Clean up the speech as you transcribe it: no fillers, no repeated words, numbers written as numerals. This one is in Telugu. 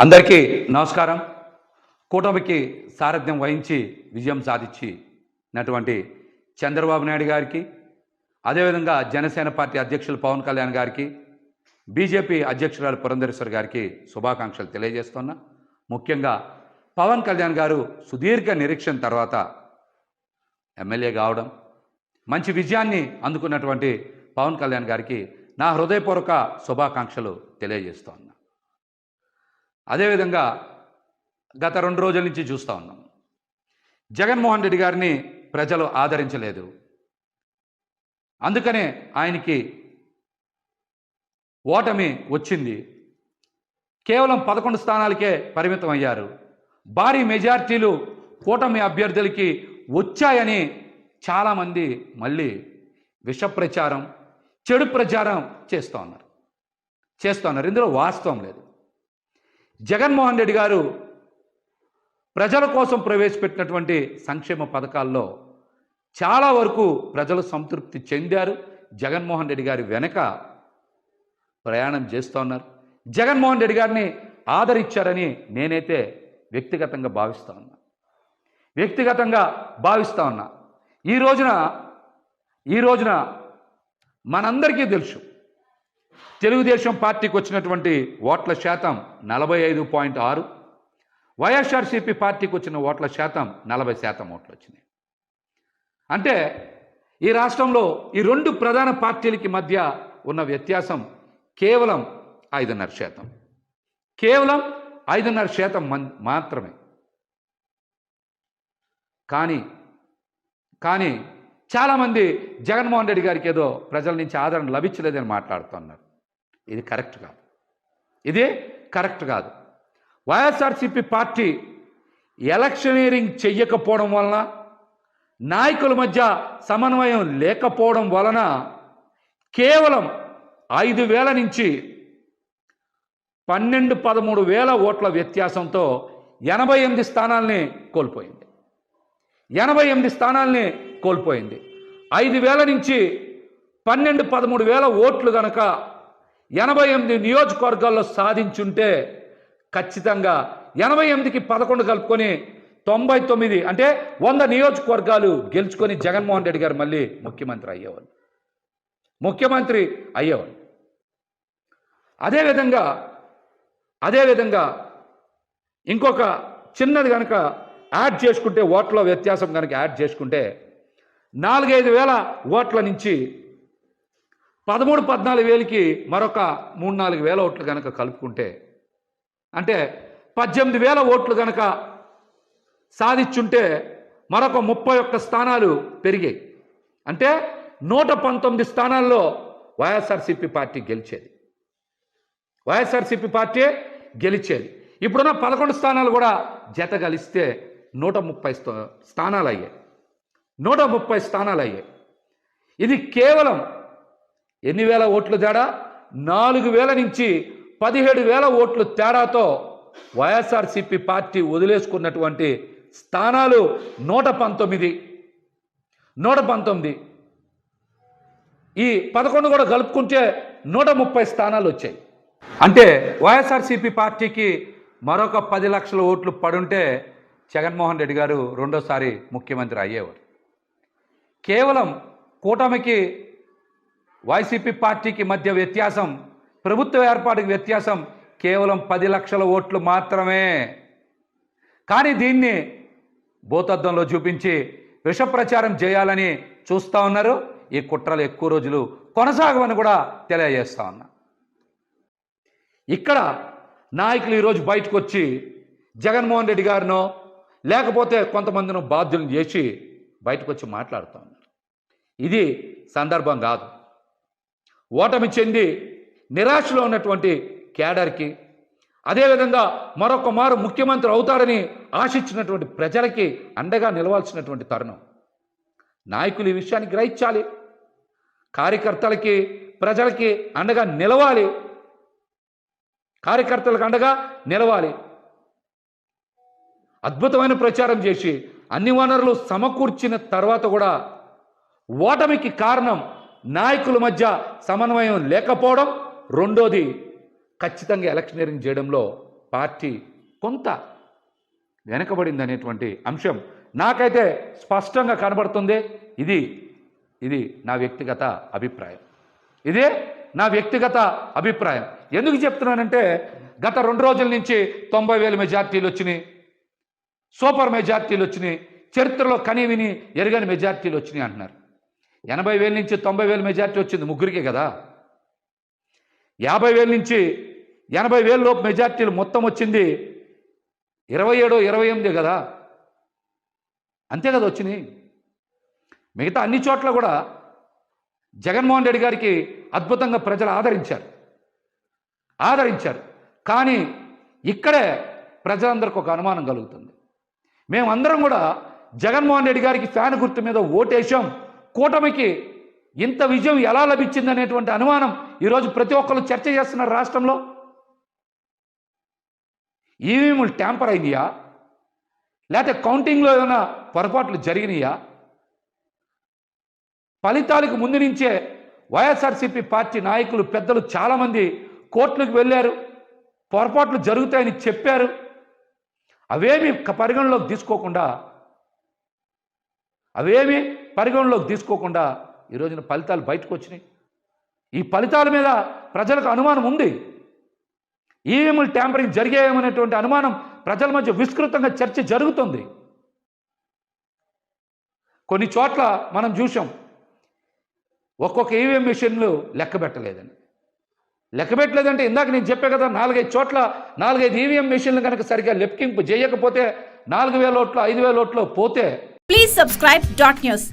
అందరికీ నమస్కారం. కూటమికి సారథ్యం వహించి విజయం సాధించినటువంటి చంద్రబాబు నాయుడు గారికి, అదేవిధంగా జనసేన పార్టీ అధ్యక్షులు పవన్ కళ్యాణ్ గారికి, బీజేపీ అధ్యక్షురాలు పురంధరేశ్వరి గారికి శుభాకాంక్షలు తెలియజేస్తున్నా. ముఖ్యంగా పవన్ కళ్యాణ్ గారు సుదీర్ఘ నిరీక్షణ తర్వాత ఎమ్మెల్యే కావడం, మంచి విజయాన్ని అందుకున్నటువంటి పవన్ కళ్యాణ్ గారికి నా హృదయపూర్వక శుభాకాంక్షలు తెలియజేస్తున్నా. అదేవిధంగా గత 2 రోజుల నుంచి చూస్తూ ఉన్నాం, జగన్మోహన్ రెడ్డి గారిని ప్రజలు ఆదరించలేదు. అందుకనే ఆయనకి ఓటమి వచ్చింది. కేవలం 11 స్థానాలకే పరిమితం అయ్యారు. భారీ మెజార్టీలు కూటమి అభ్యర్థులకి వచ్చాయని చాలామంది మళ్ళీ విష ప్రచారం, చెడు ప్రచారం చేస్తూ ఉన్నారు. ఇందులో వాస్తవం లేదు. జగన్మోహన్ రెడ్డి గారు ప్రజల కోసం ప్రవేశపెట్టినటువంటి సంక్షేమ పథకాల్లో చాలా వరకు ప్రజలు సంతృప్తి చెందారు. జగన్మోహన్ రెడ్డి గారి వెనక ప్రయాణం చేస్తూ ఉన్నారు. జగన్మోహన్ రెడ్డి గారిని ఆదరించారని నేనైతే వ్యక్తిగతంగా భావిస్తూ ఉన్నా. ఈ రోజున మనందరికీ తెలుసు, తెలుగుదేశం పార్టీకి వచ్చినటువంటి ఓట్ల శాతం 45.6, వైఎస్ఆర్సీపీ పార్టీకి వచ్చిన ఓట్ల శాతం 40% ఓట్లు వచ్చినాయి. అంటే ఈ రాష్ట్రంలో ఈ 2 ప్రధాన పార్టీలకి మధ్య ఉన్న వ్యత్యాసం కేవలం 5.5%. కేవలం 5.5% మాత్రమే. కానీ చాలామంది జగన్మోహన్ రెడ్డి గారికి ఏదో ప్రజల నుంచి ఆదరణ లభించలేదని మాట్లాడుతున్నారు. ఇది కరెక్ట్ కాదు. వైఎస్ఆర్సీపీ పార్టీ ఎలక్షనీరింగ్ చెయ్యకపోవడం వలన, నాయకుల మధ్య సమన్వయం లేకపోవడం వలన కేవలం 5,000 నుంచి 12-13,000 ఓట్ల వ్యత్యాసంతో 88 స్థానాల్ని కోల్పోయింది. 5,000 నుంచి 12-13,000 ఓట్లు గనక 88 నియోజకవర్గాల్లో సాధించుంటే ఖచ్చితంగా 88కి 11 కలుపుకొని 99, అంటే 100 నియోజకవర్గాలు గెలుచుకొని జగన్మోహన్ రెడ్డి గారు మళ్ళీ ముఖ్యమంత్రి అయ్యేవాళ్ళు. అదేవిధంగా ఇంకొక చిన్నది కనుక యాడ్ చేసుకుంటే, ఓట్ల వ్యత్యాసం కనుక యాడ్ చేసుకుంటే 4-5 వేల ఓట్ల నుంచి 13-14 వేలకి మరొక 3-4 వేల ఓట్లు కనుక కలుపుకుంటే, అంటే 18,000 ఓట్లు కనుక సాధించుంటే మరొక 31 స్థానాలు పెరిగాయి. అంటే 119 స్థానాల్లో వైఎస్ఆర్సీపీ పార్టీ గెలిచేది. ఇప్పుడున్న 11 స్థానాలు కూడా జత కలిస్తే 130 స్థానాలు అయ్యాయి. ఇది కేవలం ఎన్ని వేల ఓట్లు తేడా? 4,000 నుంచి 17,000 ఓట్లు తేడాతో వైఎస్ఆర్సీపీ పార్టీ వదిలేసుకున్నటువంటి స్థానాలు 119. ఈ 11 కూడా కలుపుకుంటే 130 స్థానాలు వచ్చాయి. అంటే వైఎస్ఆర్సీపీ పార్టీకి మరొక 10 లక్షల ఓట్లు పడుంటే జగన్మోహన్ రెడ్డి గారు రెండోసారి ముఖ్యమంత్రి అయ్యేవారు. కేవలం కూటమికి వైసీపీ పార్టీకి మధ్య వ్యత్యాసం, ప్రభుత్వ ఏర్పాటుకి వ్యత్యాసం కేవలం 10 లక్షల ఓట్లు మాత్రమే. కానీ దీన్ని భూతద్దంలో చూపించి విష ప్రచారం చేయాలని చూస్తూ ఉన్నారు. ఈ కుట్రలు ఎక్కువ రోజులు కొనసాగవని కూడా తెలియజేస్తా ఉన్నా. ఇక్కడ నాయకులు ఈరోజు బయటకు వచ్చి జగన్మోహన్ రెడ్డి గారినో లేకపోతే కొంతమందిని బాధ్యులను చేసి బయటకు వచ్చి మాట్లాడుతూ ఉన్నారు. ఇది సందర్భం కాదు. ఓటమి చెంది నిరాశలో ఉన్నటువంటి క్యాడర్కి, అదేవిధంగా మరొక మారు ముఖ్యమంత్రి అవుతారని ఆశించినటువంటి ప్రజలకి అండగా నిలవాల్సినటువంటి తరుణం. నాయకులు ఈ విషయాన్ని గ్రహించాలి. కార్యకర్తలకి, ప్రజలకి అండగా నిలవాలి. అద్భుతమైన ప్రచారం చేసి అన్ని వనరులు సమకూర్చిన తర్వాత కూడా ఓటమికి కారణం నాయకుల మధ్య సమన్వయం లేకపోవడం. రెండోది, ఖచ్చితంగా ఎలక్షనీరింగ్ చేయడంలో పార్టీ కొంత వెనకబడింది అనేటువంటి అంశం నాకైతే స్పష్టంగా కనబడుతుంది. ఇది నా వ్యక్తిగత అభిప్రాయం. ఇదే నా వ్యక్తిగత అభిప్రాయం. ఎందుకు చెప్తున్నానంటే గత 2 రోజుల నుంచి 90,000 మెజార్టీలు వచ్చినాయి, సూపర్ మెజార్టీలు వచ్చినాయి, చరిత్రలో కనీవిని ఎరగని మెజార్టీలు వచ్చినాయి అంటున్నారు. 80,000 నుంచి 90,000 మెజార్టీ వచ్చింది ముగ్గురికే కదా. 50,000 నుంచి 80,000 లోపు మెజార్టీలు మొత్తం వచ్చింది 27, 28 కదా, అంతే కదా వచ్చినాయి. మిగతా అన్ని చోట్ల కూడా జగన్మోహన్ రెడ్డి గారికి అద్భుతంగా ప్రజలు ఆదరించారు. కానీ ఇక్కడే ప్రజలందరికీ ఒక అనుమానం కలుగుతుంది. మేమందరం కూడా జగన్మోహన్ రెడ్డి గారికి ఫ్యాన్ గుర్తు మీద ఓటేశాం, కూటమికి ఇంత విజయం ఎలా లభించింది అనేటువంటి అనుమానం ఈరోజు ప్రతి ఒక్కరు చర్చ చేస్తున్నారు రాష్ట్రంలో. ఈవీఎంలు ట్యాంపర్ అయినాయా, లేకపోతే కౌంటింగ్లో ఏమైనా పొరపాట్లు జరిగినాయా? ఫలితాలకు ముందు నుంచే వైఎస్ఆర్సీపీ పార్టీ నాయకులు పెద్దలు చాలామంది కోర్టులకు వెళ్ళారు, పొరపాట్లు జరుగుతాయని చెప్పారు. అవేమీ పరిగణలోకి తీసుకోకుండా ఈ రోజున ఫలితాలు బయటకు వచ్చినాయి. ఈ ఫలితాల మీద ప్రజలకు అనుమానం ఉంది. ఈవీఎంలు ట్యాంపరింగ్ జరిగాయేమనేటువంటి అనుమానం ప్రజల మధ్య విస్తృతంగా చర్చ జరుగుతుంది. కొన్ని చోట్ల మనం చూసాం, ఒక్కొక్క ఈవీఎం మిషన్లు లెక్క పెట్టలేదంటే ఇందాక నేను చెప్పే కదా, 4-5 చోట్ల 4-5 ఈవీఎం మిషన్లు కనుక సరిగ్గా లెక్కింపు చేయకపోతే 4,000 ఓట్లు 5,000 ఓట్లు పోతే. Please subscribe .news.